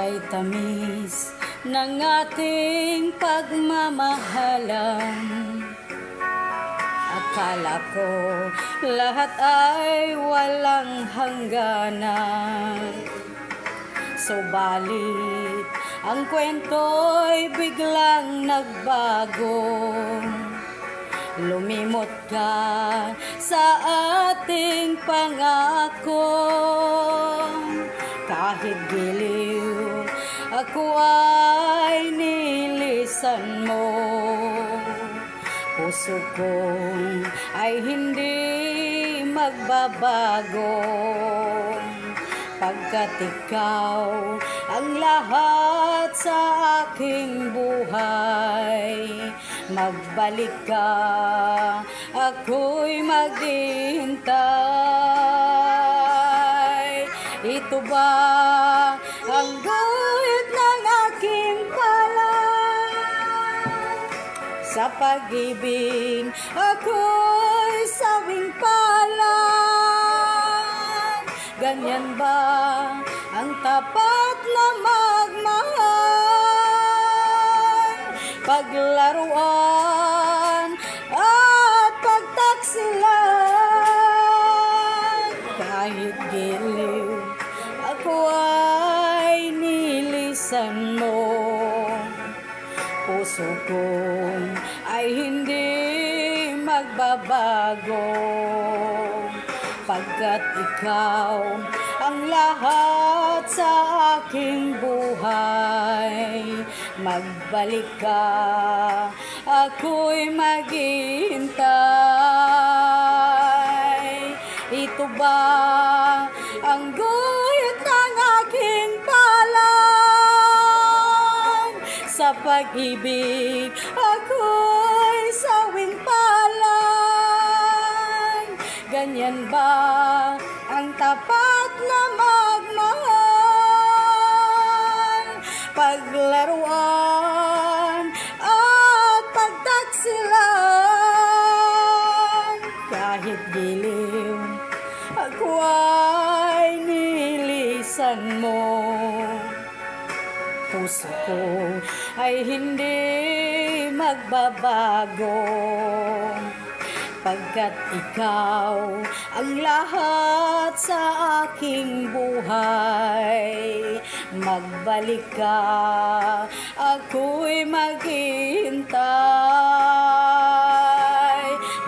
kay tamis ng ating pagmamahalan. Akala ko lahat ay walang hangganan, subalit ang kwento'y biglang nagbago. Lumimot ka sa ating pangako. Kahit giliw, ako ay nilisan mo. Puso ko ay hindi magbabago, pagkat ikaw ang lahat sa aking buhay. Magbalik ka, ako'y maghihintay. Ito ba ang guhit ng aking palad? Sa pag-ibig, ako'y sawing palad. Ganyan ba ang tapat na magmahal? Paglaruan at pagtaksilan. Kahit giliw, ako ay nilisan mo. Puso ko ay hindi magbabago, pagkat ikaw ang lahat sa aking buhay. Magbalik ka, ako'y maghihintay. Ito ba ang guhit ng aking palad? Sa pag-ibig, ako'y sawing palad. Ganyan ba ang tapat na magmahal? Paglaruan at pagtaksilan. Kahit giliw, ako ay nilisan mo. Puso ko ay hindi magbabago, pagkat ikaw ang lahat sa aking buhay. Magbalik ka, ako'y maghihintay.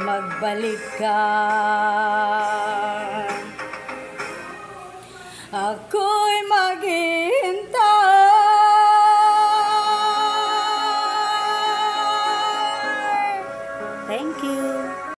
Magbalik ka, ako'y maghihintay. Thank you.